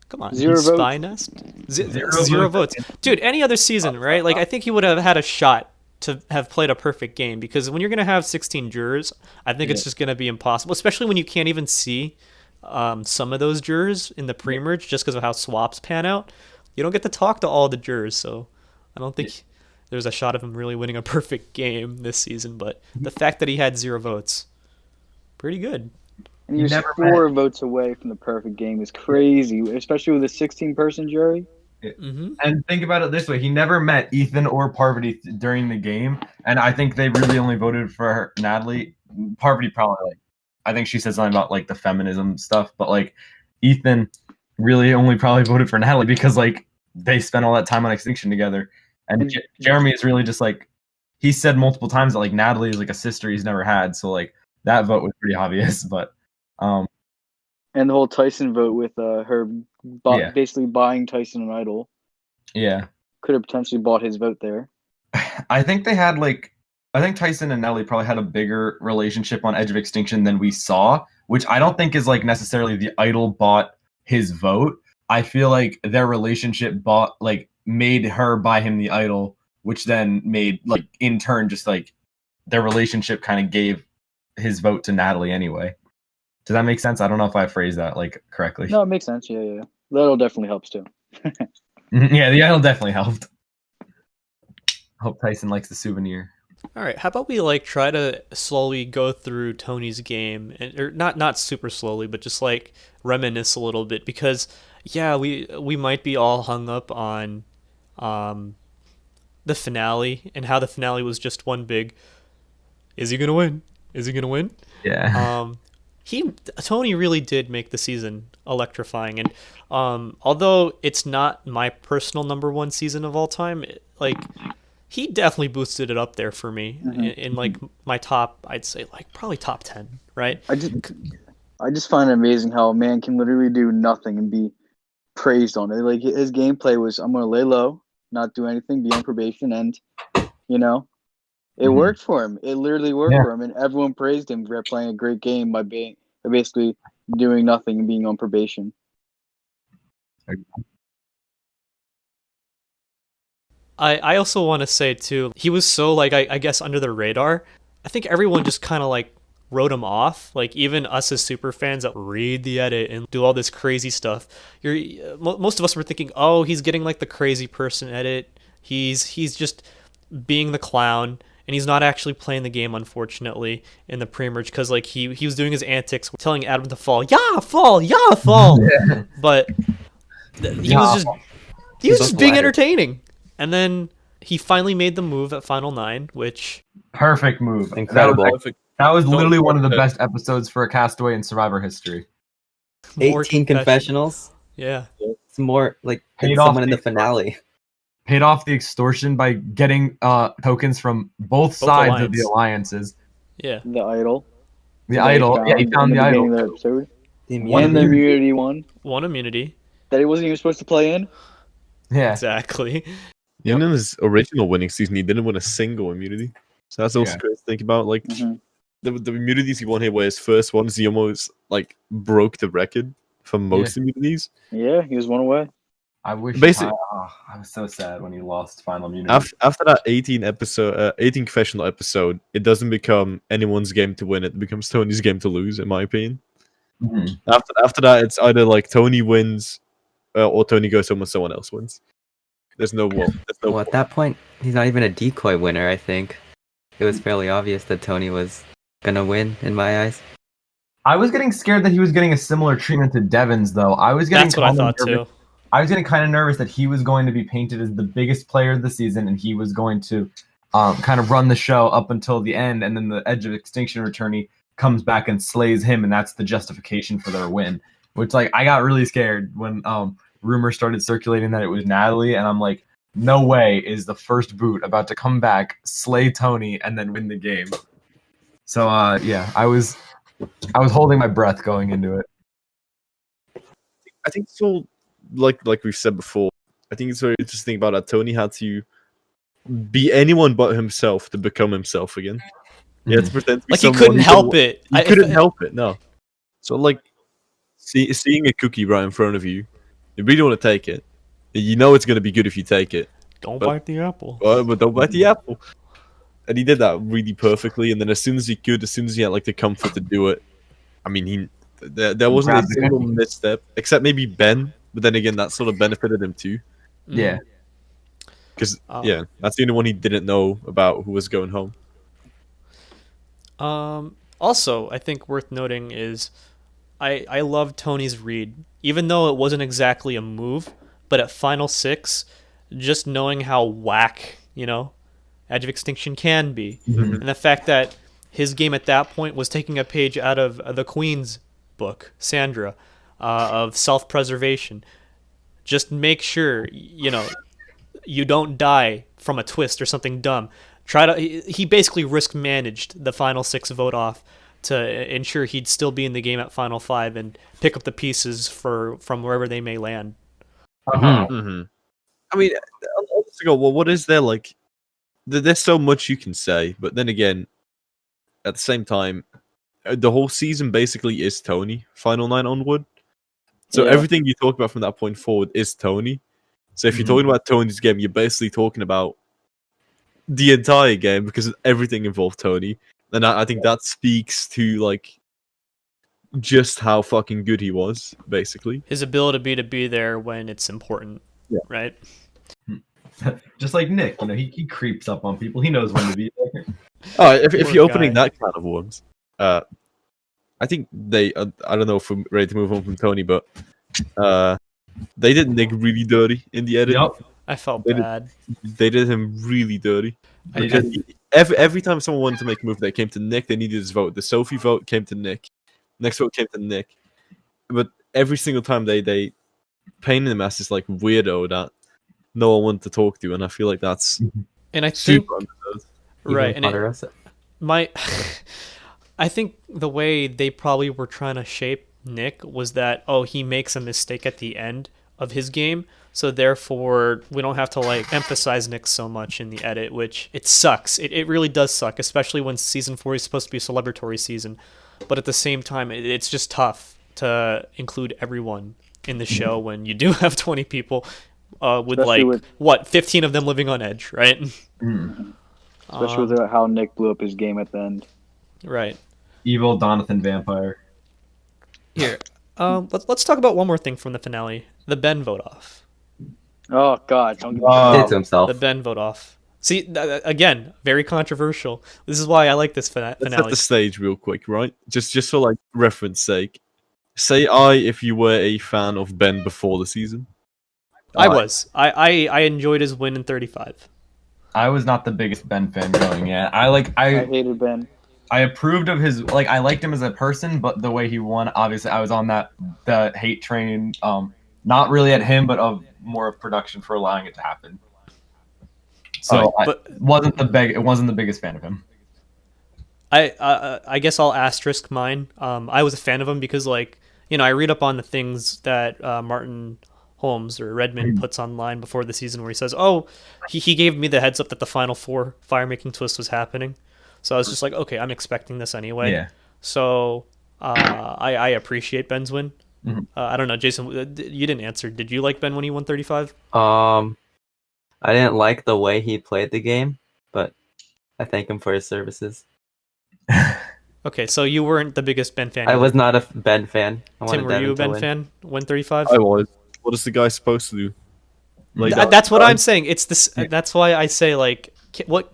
S1: Come on,
S4: Zero
S1: he's
S4: votes.
S1: Spy Nest.
S3: Zero
S1: Zero
S3: votes.
S1: votes, dude. Any other season, right? Like I think he would have had a shot to have played a perfect game because when you're gonna have 16 jurors, I think it's just gonna be impossible, especially when you can't even see some of those jurors in the pre-merge just because of how swaps pan out. You don't get to talk to all the jurors, so I don't think there's a shot of him really winning a perfect game this season. But the fact that he had 0 votes, pretty good.
S4: And you're
S3: Never
S4: 4 votes away from the perfect game is crazy, especially with a 16-person jury.
S1: Mm-hmm.
S3: And think about it this way: he never met Ethan or Parvati during the game, and I think they really only voted for Natalie. Parvati probably, like, I think she said something about like the feminism stuff, but like Ethan really only probably voted for Natalie because like they spent all that time on Extinction together. And Jeremy is really just like, he said multiple times that like Natalie is like a sister he's never had, so like that vote was pretty obvious. But
S4: And the whole Tyson vote with her
S3: Yeah.
S4: basically buying Tyson an idol
S3: yeah,
S4: could have potentially bought his vote there.
S3: I think they had like, I think Tyson and Natalie probably had a bigger relationship on Edge of Extinction than we saw, which I don't think is like necessarily the idol bought his vote. I feel like their relationship made her buy him the idol, which then made like in turn just like their relationship kind of gave his vote to Natalie anyway. Does that make sense? I don't know if I phrased that like correctly.
S4: No, it makes sense. Yeah. That'll definitely helps too.
S3: Yeah, the idol definitely helped. Hope Tyson likes the souvenir.
S1: All right, how about we like try to slowly go through Tony's game, or not super slowly, but just like reminisce a little bit because yeah, we might be all hung up on the finale and how the finale was just one big, is he gonna win? Is he gonna win?
S3: Yeah.
S1: Tony really did make the season electrifying, and although it's not my personal #1 season of all time, he definitely boosted it up there for me in like my top, I'd say like probably top 10, right?
S4: I just find it amazing how a man can literally do nothing and be praised on it. Like his gameplay was, I'm gonna lay low, not do anything, be on probation, and it worked for him. It literally worked for him, and everyone praised him for playing a great game by basically doing nothing and being on probation.
S1: I also want to say too, he was so like I guess under the radar. I think everyone just kind of like wrote him off. Like even us as super fans that read the edit and do all this crazy stuff. Most of us were thinking, oh, he's getting like the crazy person edit. He's just being the clown, and he's not actually playing the game, unfortunately, in the pre-merge because like he was doing his antics, telling Adam to fall, yeah, fall, yeah, fall. But he was just being entertaining. And then he finally made the move at Final 9, which
S3: Perfect move.
S2: Incredible.
S3: That was literally one of the best episodes for a Castaway in Survivor history.
S2: 18 confessionals.
S1: Yeah.
S2: It's more like
S3: Paid
S2: someone
S3: off
S2: in the
S3: the-
S2: finale.
S3: Paid off the extortion by getting tokens from both sides of the alliances.
S1: Yeah.
S4: The idol.
S3: The idol. Yeah, he found the idol.
S4: Of the episode.
S2: The
S4: And
S2: immunity.
S4: the immunity one
S1: One immunity.
S4: that he wasn't even supposed to play in.
S3: Yeah.
S1: Exactly.
S5: Even in his original winning season, he didn't win a single immunity. So that's also crazy to think about. Like the immunities he won here were his first ones. He almost like broke the record for most immunities.
S4: Yeah, he was one away.
S3: I wish.
S5: Basically-
S3: I was so sad when he lost final immunity.
S5: After that 18 confessional episode, it doesn't become anyone's game to win. It becomes Tony's game to lose, in my opinion.
S3: Mhm.
S5: After that, it's either like Tony wins or Tony goes home and someone else wins. There's no wall.
S2: Well, at that point, he's not even a decoy winner, I think. It was fairly obvious that Tony was gonna win, in my eyes.
S3: I was getting scared that he was getting a similar treatment to Devon's, though. I was getting
S1: That's what I thought too.
S3: I was getting kind of nervous that he was going to be painted as the biggest player of the season, and he was going to kind of run the show up until the end, and then the Edge of Extinction returnee comes back and slays him, and that's the justification for their win. Which, like, I got really scared when rumors started circulating that it was Natalie, and I'm like, no way is the first boot about to come back, slay Tony, and then win the game. So yeah, I was holding my breath going into it.
S5: I think it's all like we've said before. I think it's very interesting about that Tony had to be anyone but himself to become himself again. He had to pretend to be
S1: Like he
S5: someone
S1: couldn't
S5: he
S1: help
S5: didn't-
S1: it.
S5: He couldn't help it. No. So like, seeing a cookie right in front of you, you really want to take it. You know it's going to be good if you take it.
S1: Don't
S5: But-
S1: bite the apple.
S5: But don't bite the apple. And he did that really perfectly. And then as soon as he could, as soon as he had like the comfort to do it, I mean, there wasn't a
S3: Grabbed the
S5: single
S3: cookie.
S5: misstep, except maybe Ben. But then again, that sort of benefited him too,
S3: Yeah.
S5: because
S1: Oh.
S5: yeah, that's the only one he didn't know about who was going home.
S1: Also, I think worth noting is I love Tony's read, even though it wasn't exactly a move, but at Final Six, just knowing how whack, Edge of Extinction can be,
S3: Mhm.
S1: and the fact that his game at that point was taking a page out of the Queen's book, Sandra, of self-preservation. Just make sure, you don't die from a twist or something dumb. He basically risk managed the Final Six vote off to ensure he'd still be in the game at Final Five and pick up the pieces from wherever they may land.
S3: Uh-huh.
S5: Mm-hmm. I mean, I'll just go. Well, what is there like? There's so much you can say, but then again, at the same time, the whole season basically is Tony. Final Nine onward, so
S4: Yeah.
S5: everything you talk about from that point forward is Tony. So if you're
S3: Mhm.
S5: talking about Tony's game, you're basically talking about the entire game because everything involved Tony. And I think that speaks to like just how fucking good he was, basically.
S1: His ability to be there when it's important,
S5: Yeah.
S1: right?
S3: Just like Nick, he creeps up on people. He knows when to be there.
S5: Oh, if
S1: Poor
S5: you're opening
S1: guy.
S5: that can of worms, I think they. I don't know if we're ready to move on from Tony, but they did Nick really dirty in the edit.
S3: Yep.
S1: I felt
S5: They did-
S1: bad.
S5: They did him really dirty.
S1: I
S5: Because
S1: did.
S5: every time someone wanted to make a move that came to Nick, they needed his vote. The Sophie vote came to Nick. Next vote came to Nick. But every single time they painted him as this like weirdo that no one wanted to talk to, and I feel like that's
S1: And I think
S5: super understood.
S1: right, and
S2: Ponderosa.
S1: my I think the way they probably were trying to shape Nick was that he makes a mistake at the end of his game, so therefore we don't have to like emphasize Nick so much in the edit, which it sucks. It really does suck, especially when season 4 is supposed to be a celebratory season, but at the same time it's just tough to include everyone in the show when you do have 20 people with
S4: Especially
S1: like
S4: with-
S1: 15 of them living on Edge, right?
S4: Especially with how Nick blew up his game at the end.
S1: Right.
S3: Evil Donathan Vampire.
S1: Here, let's talk about one more thing from the finale: the Ben vote off.
S4: Oh God! Don't get
S3: Oh.
S2: Did it to himself.
S1: The Ben vote off. See, again, very controversial. This is why I like this
S5: Let's set
S1: finale.
S5: the stage real quick, right? Just for like reference sake. Say if you were a fan of Ben before the season.
S1: I was. I enjoyed his win in 35.
S3: I was not the biggest Ben fan going yet.
S4: I hated Ben.
S3: I approved of his I liked him as a person, but the way he won, obviously, I was on the hate train. Not really at him, but of more of production for allowing it to happen. So
S1: Alright, but-
S3: it wasn't the biggest fan of him.
S1: I guess I'll asterisk mine. I was a fan of him because, like, I read up on the things that Martin Holmes or Redmond puts online before the season, where he says, he gave me the heads up that the Final Four fire-making twist was happening. So I was just like, okay, I'm expecting this anyway.
S3: Yeah.
S1: So I appreciate Ben's win.
S3: Mhm.
S1: I don't know, Jason, you didn't answer. Did you like Ben when he won 35?
S2: I didn't like the way he played the game, but I thank him for his services.
S1: Okay, so you weren't the biggest Ben fan.
S2: I
S1: either.
S2: was not a Ben fan. I
S1: Tim,
S2: wanted
S1: were
S2: Devin
S1: you a
S2: to
S1: Ben
S2: win.
S1: fan when 35?
S5: I was. What is the guy supposed to do? Lay down
S1: That's what
S5: the
S1: I'm saying. It's this. That's why I say, like,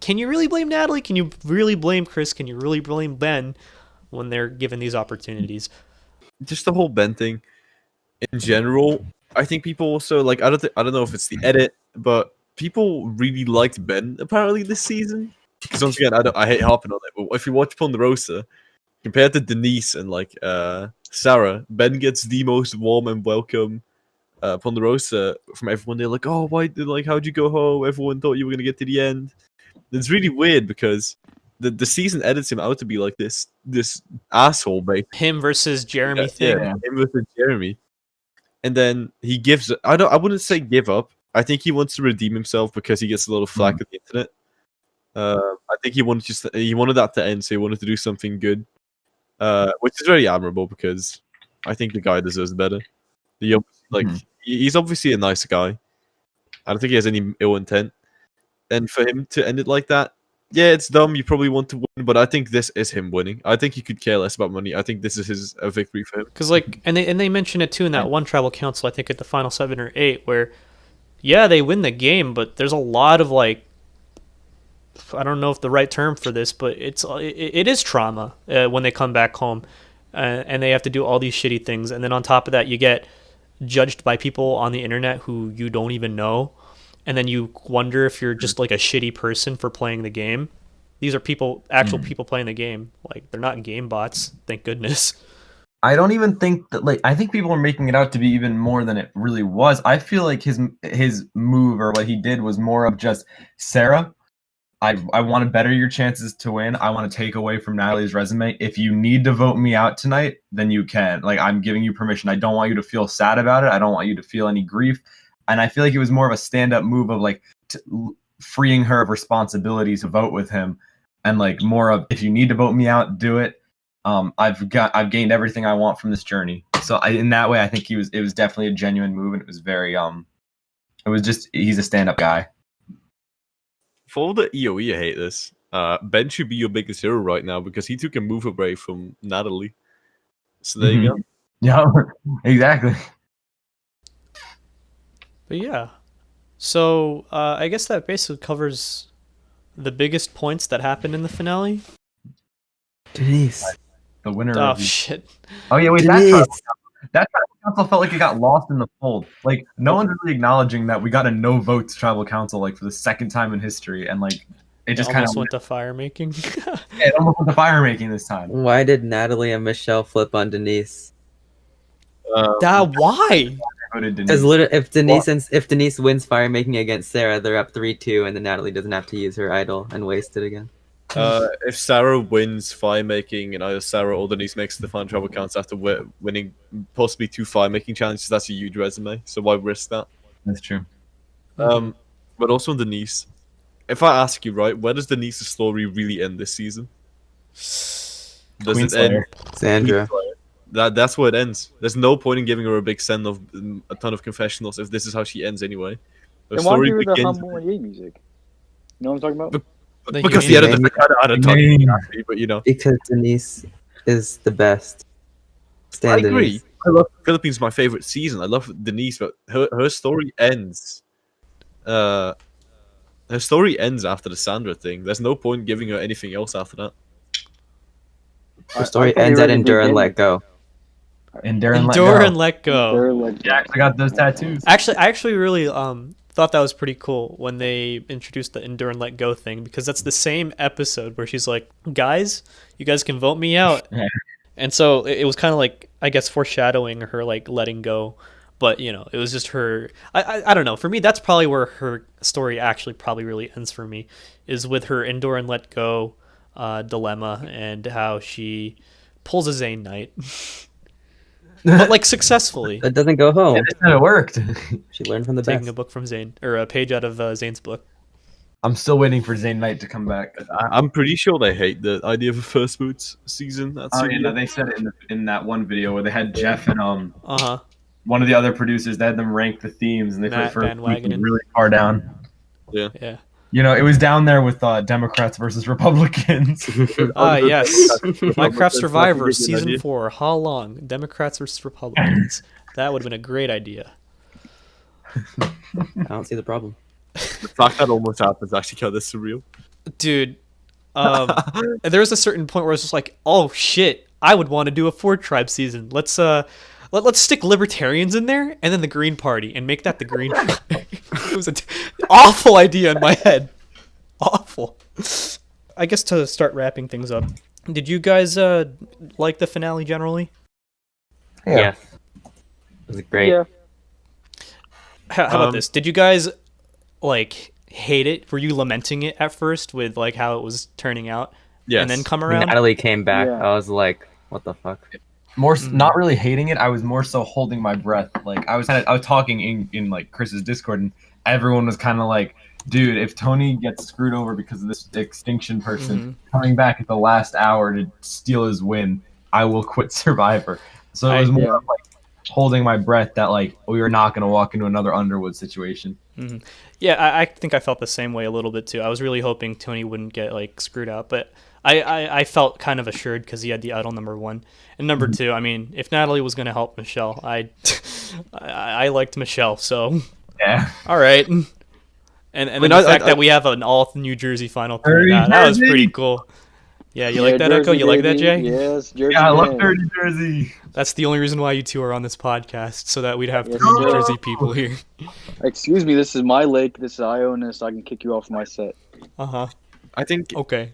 S1: can you really blame Natalie? Can you really blame Chris? Can you really blame Ben when they're given these opportunities?
S5: just the whole Ben thing in general. I think people also like I don't know if it's the edit, but people really liked Ben apparently this season. Because once again, I hate harping on it, but if you watch Ponderosa, compared to Denise and like Sarah, Ben gets the most warm and welcome Ponderosa from everyone. They're like, "Oh, why? Like, how'd you go home? Everyone thought you were gonna get to the end." It's really weird because the season edits him out to be like this asshole, basically.
S1: Him versus Jeremy
S5: Yeah,
S1: thing.
S3: Yeah.
S5: him versus Jeremy, and then he gives. I wouldn't say give up. I think he wants to redeem himself because he gets a lot of flack on the internet. I think he wanted that to end, so he wanted to do something good, which is very admirable because I think the guy deserves better. He's obviously a nice guy. I don't think he has any ill intent, and for him to end it like that, yeah, it's dumb. You probably want to win, but I think this is him winning. I think he could care less about money. I think this is a victory for him.
S1: Because like, and they mention it too in that one tribal council. I think at the final 7 or 8, where yeah, they win the game, but there's a lot of like, I don't know if the right term for this, but it is trauma when they come back home, and they have to do all these shitty things, and then on top of that, you get judged by people on the internet who you don't even know, and then you wonder if you're just like a shitty person for playing the game. These are actual people playing the game. Like, they're not game bots, thank goodness.
S3: I don't even think that, like, I think people are making it out to be even more than it really was. I feel like his move or what he did was more of just, Sarah, I want to better your chances to win. I want to take away from Natalie's resume. If you need to vote me out tonight, then you can. Like, I'm giving you permission. I don't want you to feel sad about it. I don't want you to feel any grief. And I feel like it was more of a stand-up move of like freeing her of responsibility to vote with him, and like more of, if you need to vote me out, do it. I've gained everything I want from this journey. So in that way, I think it was definitely a genuine move, and it was very it was just, he's a stand-up guy.
S5: For all the EOE hate this, Ben should be your biggest hero right now because he took a move away from Natalie. So there you go.
S3: Yeah, exactly.
S1: But yeah, so I guess that basically covers the biggest points that happened in the finale.
S2: Denise.
S3: The winner.
S1: Oh
S3: of the...
S1: shit!
S3: Oh yeah, wait.
S2: Denise.
S3: That tribal council felt like it got lost in the fold. Like, no one's really acknowledging that we got a no votes tribal council like for the second time in history, and like it just kind of
S1: went to fire making.
S3: it almost went to fire making this time.
S2: Why did Natalie and Michelle flip on Denise?
S1: Why?
S2: Because if Denise wins fire making against Sarah, they're up 3-2, and then Natalie doesn't have to use her idol and waste it again.
S5: If Sarah wins fire making and either Sarah or Denise makes the final travel counts after winning possibly 2 fire making challenges, that's a huge resume. So why risk that?
S3: That's true.
S5: But also on Denise, if I ask you, right, where does Denise's story really end this season? Does
S3: Queen
S5: it end?
S2: Sandra.
S5: That's where it ends. There's no point in giving her a big send of a ton of confessionals if this is how she ends anyway. Her
S4: Then why do
S5: story
S4: you hear the
S5: begins.
S4: humble and yay music? You know what I'm talking about?
S5: Because the editors are kind of out of touch, but you know.
S2: Because Denise is the best.
S5: I agree.
S2: Denise.
S5: I love Philippines. My favorite season. I love Denise, but her story ends. Her story ends after the Sandra thing. There's no point giving her anything else after that.
S2: Her story ends at Endure and Let Go.
S3: Endure and
S1: Let Go.
S3: Yeah, I got those tattoos.
S1: I actually really thought that was pretty cool when they introduced the Endure and Let Go thing, because that's the same episode where she's like, guys, you guys can vote me out.
S3: Yeah.
S1: And so it was kind of like, I guess, foreshadowing her like letting go. But, you know, it was just her. I don't know. For me, that's probably where her story actually probably really ends for me, is with her Endure and Let Go dilemma and how she pulls a Zayn Knight. But like successfully.
S2: That doesn't go home.
S3: It worked.
S2: She learned from the
S1: Taking
S2: best.
S1: a book from Zayn, or a page out of Zayn's book.
S3: I'm still waiting for Zayn Knight to come back.
S5: I'm pretty sure they hate the idea of a first boots season.
S3: They said it in that one video where they had Jeff and
S1: Uh-huh.
S3: one of the other producers. They had them rank the themes, and they put
S1: Matt
S3: it first
S1: Van Wagenen.
S3: really far down.
S1: Yeah.
S3: You know, it was down there with Democrats versus Republicans.
S1: Yes. Minecraft
S5: That's
S1: Survivor,
S5: a good
S1: Season
S5: idea.
S1: 4. How long? Democrats versus Republicans. That would have been a great idea.
S2: I don't see the problem.
S5: The fact that almost happens actually kind of surreal.
S1: Dude, there was a certain point where I was just like, oh shit, I would want to do a 4 tribe season. Let's let's stick libertarians in there and then the Green Party and make that the Green Party. It was an awful idea in my head. Awful. I guess to start wrapping things up, did you guys like the finale generally?
S3: Yeah.
S2: Yes. It was great.
S4: Yeah.
S1: How about this? Did you guys like hate it? Were you lamenting it at first with like how it was turning out,
S5: Yes.
S1: and then come
S2: When
S1: around?
S2: Natalie came back,
S4: Yeah.
S2: I was like, "What the fuck?"
S3: Not really hating it. I was more so holding my breath. Like I was talking in like Chris's Discord, and everyone was kind of like, "Dude, if Tony gets screwed over because of this extinction person coming back at the last hour to steal his win, I will quit Survivor." So it was more of, like holding my breath that like we were not going to walk into another Underwood situation.
S1: Yeah, I think I felt the same way a little bit too. I was really hoping Tony wouldn't get like screwed out, but I felt kind of assured because he had the idol number 1 and number 2. I mean, if Natalie was going to help Michelle, I liked Michelle, so
S3: Yeah.
S1: all right. And then the fact that we have an all New Jersey final three, that was pretty cool. Yeah, you like that,
S4: Jersey,
S1: Echo? You like that,
S4: baby.
S1: Jay?
S4: Yes, Jersey.
S3: Yeah, I love
S4: man.
S3: Dirty Jersey.
S1: That's the only reason why you two are on this podcast, so that we'd have
S4: Yes,
S1: 3 New
S4: sir.
S1: Jersey people here.
S4: Excuse me, this is my lake. This is I own this. I can kick you off my set.
S1: Uh-huh.
S5: I think
S1: Okay.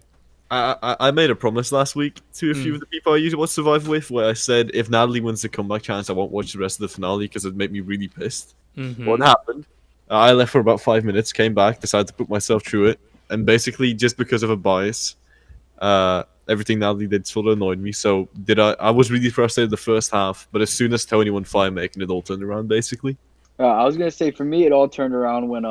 S5: I made a promise last week to a few of the people I usually watch Survivor with, where I said if Natalie wins the comeback challenge, I won't watch the rest of the finale because it'd make me really pissed.
S1: Mhm.
S5: What happened? I left for about 5 minutes, came back, decided to put myself through it, and basically just because of a bias, everything Natalie did sort of annoyed me. So I was really frustrated the first half, but as soon as Tony won fire making, it all turned around basically.
S4: I was gonna say for me, it all turned around when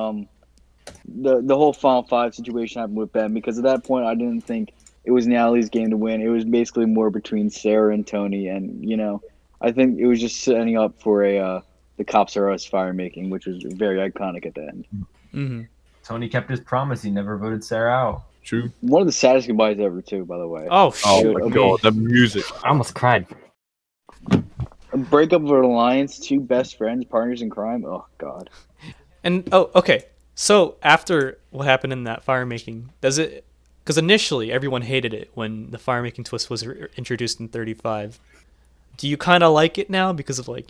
S4: the whole Final Five situation happened with Ben, because at that point I didn't think it was Natalie's game to win. It was basically more between Sarah and Tony, and I think it was just setting up for the Cops Are Us fire making, which was very iconic at the end.
S1: Mm-hmm.
S3: Tony kept his promise. He never voted Sarah out.
S5: True.
S4: One of the saddest goodbyes ever, too. By the way,
S1: Oh,
S5: Oh
S1: shoot.
S5: my
S4: okay.
S5: god, the music.
S2: I almost cried.
S4: a breakup of an alliance, 2 best friends, partners in crime. Oh God.
S1: And okay. So after what happened in that fire making, does it? Because initially everyone hated it when the fire making twist was introduced in 35. Do you kind of like it now because of how it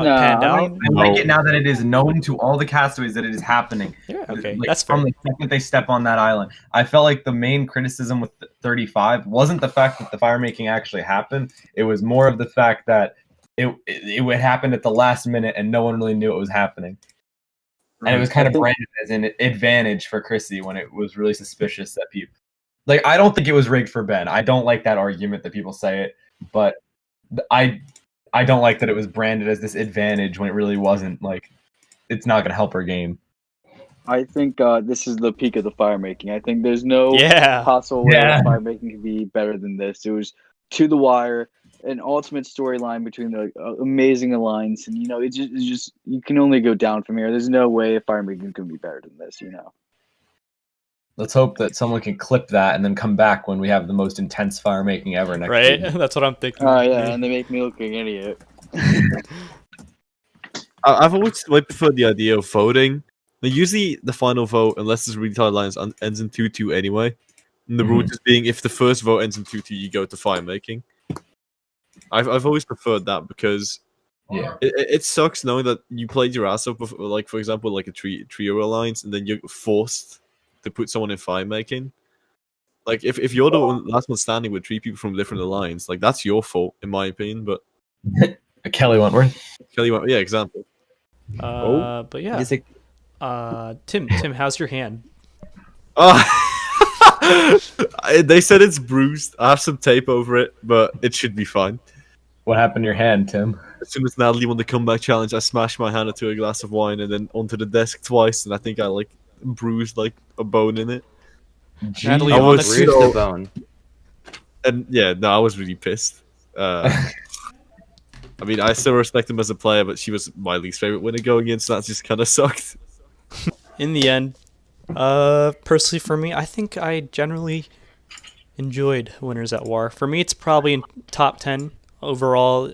S4: Nah,
S1: panned
S4: I
S1: out?
S4: mean-
S3: I like it now that it is known to all the castaways that it is happening.
S1: Yeah. Okay.
S3: Like,
S1: That's fair.
S3: from the second they step on that island. I felt like the main criticism with 35 wasn't the fact that the fire making actually happened. It was more of the fact that it happened at the last minute and no one really knew it was happening. And it was kind of branded as an advantage for Chrissy when it was really suspicious that people... Like, I don't think it was rigged for Ben. I don't like that argument that people say it, but I don't like that it was branded as this advantage when it really wasn't. Like, it's not going to help her game.
S4: I think this is the peak of the fire making. I think there's no
S1: Yeah.
S4: possible way
S3: Yeah.
S4: that fire making could be better than this. It was to the wire, an ultimate storyline between the amazing alliance, and it's just you can only go down from here. There's no way fire making can be better than this.
S3: Let's hope that someone can clip that and then come back when we have the most intense fire making ever next
S1: Right.
S3: season.
S1: That's what I'm thinking.
S4: Oh yeah, and they make me look like an idiot.
S5: I've always preferred the idea of voting. Now, usually the final vote, unless it's really tight lines, ends in 2-2 anyway. And the rule just being if the first vote ends in 2-2, you go to fire making. I've always preferred that because
S3: Yeah.
S5: it sucks knowing that you played your ass off, like for example, like a trio alliance, and then you're forced to put someone in fire making. Like if you're the last one standing with 3 people from different alliance, like that's your fault in my opinion. But
S3: Kelly Wentworth.
S5: Kelly, yeah, example.
S1: But yeah.
S2: Music.
S1: Tim, how's your hand?
S5: They said it's bruised. I have some tape over it, but it should be fine.
S3: What happened to your hand, Tim?
S5: As soon as Natalie won the comeback challenge, I smashed my hand into a glass of wine and then onto the desk twice, and I think I bruised a bone in it.
S1: Natalie
S5: I
S1: on
S5: was
S1: the
S2: Bruised
S5: so-
S2: the bone.
S5: And yeah, no, I was really pissed. I mean, I still respect him as a player, but she was my least favorite winner going in, so that just kind of sucked.
S1: In the end, personally for me, I think I generally enjoyed Winners at War. For me, it's probably in top 10 overall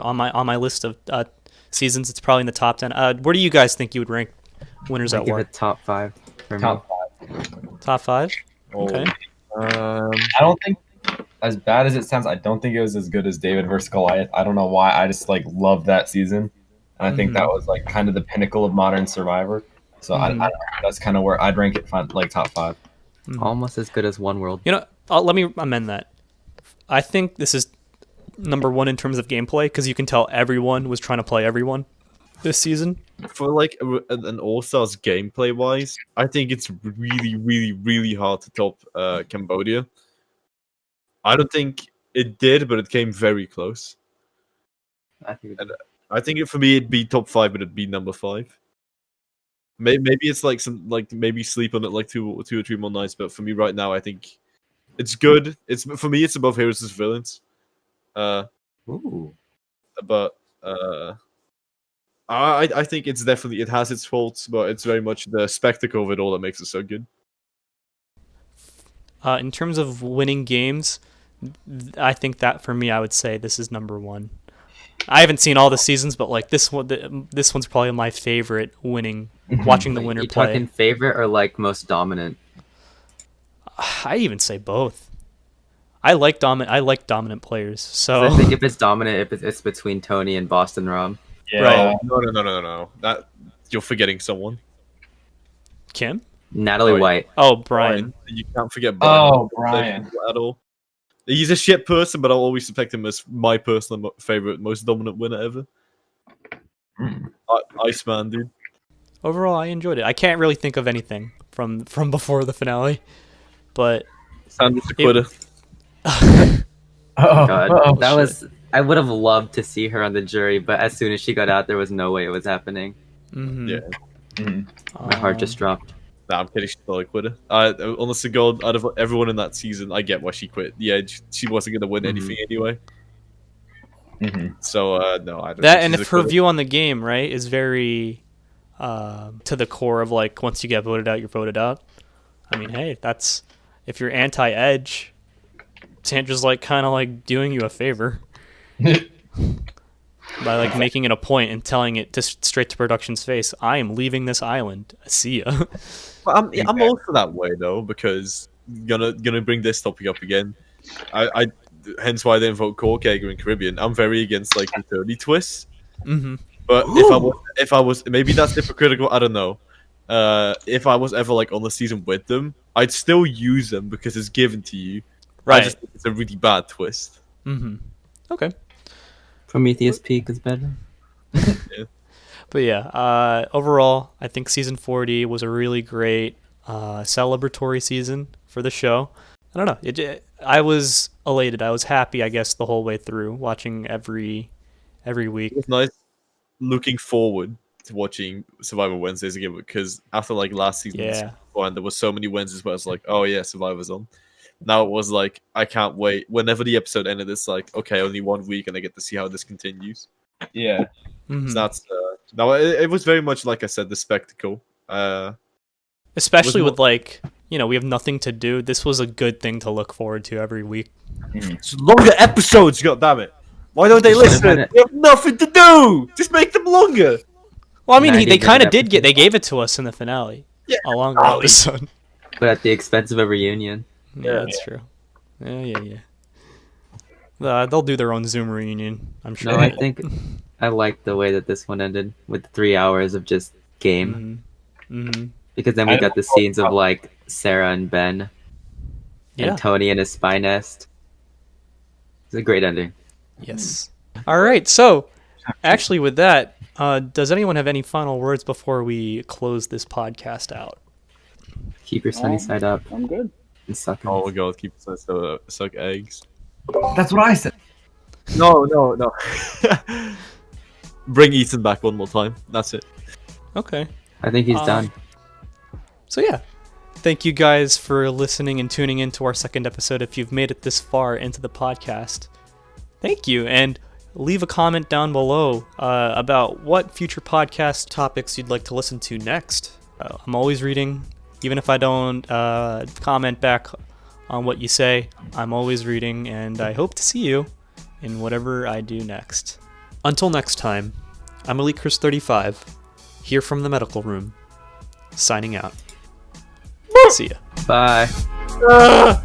S1: on my list of seasons. It's probably in the top 10. Where do you guys think you would rank Winners
S2: I
S1: at
S2: give
S1: War?
S2: it top 5 for me.
S3: Top 5.
S1: Top 5?
S5: Oh.
S1: Okay.
S3: I don't think as bad as it sounds, I don't think it was as good as David versus Goliath. I don't know why. I just like love that season, and I think that was like kind of the pinnacle of modern Survivor. So that's kind of where I'd rank it, like top 5.
S2: Almost as good as One World.
S1: You know, let me amend that. I think this is number 1 in terms of gameplay because you can tell everyone was trying to play everyone this season.
S5: For like an All-Stars gameplay wise, I think it's really, really, really hard to top Cambodia. I don't think it did, but it came very close.
S2: I think
S5: I think for me it'd be top 5, but it'd be number 5. Maybe it's like maybe sleep on it like two or 3 more nights, but for me right now I think it's good. It's for me it's above Heroes vs Villains.
S2: Ooh.
S5: But I think it's definitely, it has its faults, but it's very much the spectacle of it all that makes it so good.
S1: In terms of winning games, I think that for me, I would say this is number 1. I haven't seen all the seasons, but like this one's probably my favorite winning. Watching the winner
S2: You
S1: play.
S2: talking favorite or like most dominant?
S1: I even say both. I like dominant players. So
S2: I think if it's dominant, if it's between Tony and Boston Rom.
S3: Yeah.
S5: No. That you're forgetting someone.
S1: Kim?
S2: Natalie
S5: Oh, yeah.
S2: White.
S1: Oh, Brian.
S5: You can't forget Brian.
S3: Oh, Brian.
S5: At all. He's a shit person, but I'll always respect him as my personal favorite, most dominant winner ever. Iceman, dude.
S1: Overall, I enjoyed it. I can't really think of anything from before the finale, but
S5: Sanders a quitter.
S2: God, that
S1: shit.
S2: was. I would have loved to see her on the jury, but as soon as she got out, there was no way it was happening.
S5: Yeah.
S2: My heart just dropped.
S5: Nah, I'm kidding. She's not a quitter. Honestly, God, out of everyone in that season, I get why she quit. The Edge. She wasn't gonna win anything anyway. So no, I don't.
S1: that,
S5: think
S1: and
S5: she's
S1: if
S5: a
S1: her
S5: quitter.
S1: view on the game, right, is very to the core of like once you get voted out, you're voted out. I mean, hey, that's if you're anti-Edge, Sandra's like kind of like doing you a favor by like making it a point and telling it just straight to production's face, I am leaving this island. See ya.
S5: But I'm also that way though, because gonna bring this topic up again. I hence why I didn't vote Corkegger in Caribbean. I'm very against like utility twists. But if I was maybe that's hypocritical. I don't know. If I was ever like on the season with them, I'd still use them because it's given to you.
S1: Right.
S5: I just think it's a really bad twist.
S1: Okay.
S2: Prometheus Peak is better.
S1: But yeah, overall, I think season 40 was a really great celebratory season for the show. I don't know. I was elated. I was happy, I guess, the whole way through, watching every week.
S5: It was nice looking forward to watching Survivor Wednesdays again, because after like last season, and there were so many Wednesdays where I was like, oh yeah, Survivor's on. Now it was like, I can't wait. Whenever the episode ended, it's like, okay, only 1 week and I get to see how this continues.
S3: Yeah.
S5: So that's no, it was very much like I said, the spectacle.
S1: Especially with like, we have nothing to do. This was a good thing to look forward to every week.
S5: It's longer episodes, goddammit. Why don't they listen? They have nothing to do. Just make them longer.
S1: Well, I mean, they
S2: 90
S1: kind of did
S2: episodes.
S1: they gave it to us in the finale.
S5: Yeah.
S1: A longer episode.
S2: But at the expense of a reunion.
S1: Yeah, that's true. Yeah. They'll do their own Zoom reunion, I'm sure.
S2: No, I think I like the way that this one ended with 3 hours of just game. Because then we got the scenes of like Sarah and Ben and Tony in his spy nest. It's a great ending.
S1: Yes. All right. So, actually, with that, does anyone have any final words before we close this podcast out?
S2: Keep your sunny side up
S4: I'm good.
S2: and suck it.
S5: Oh my god, keep suck eggs.
S3: That's what I said.
S5: No. Bring Ethan back one more time. That's it.
S1: Okay.
S2: I think he's done.
S1: So yeah, thank you guys for listening and tuning in to our second episode. If you've made it this far into the podcast, thank you. And leave a comment down below about what future podcast topics you'd like to listen to next. I'm always reading, even if I don't comment back on what you say. I'm always reading, and I hope to see you in whatever I do next. Until next time, I'm Elite Chris 35, here from the medical room, signing out. See ya.
S2: Bye.
S5: Ah!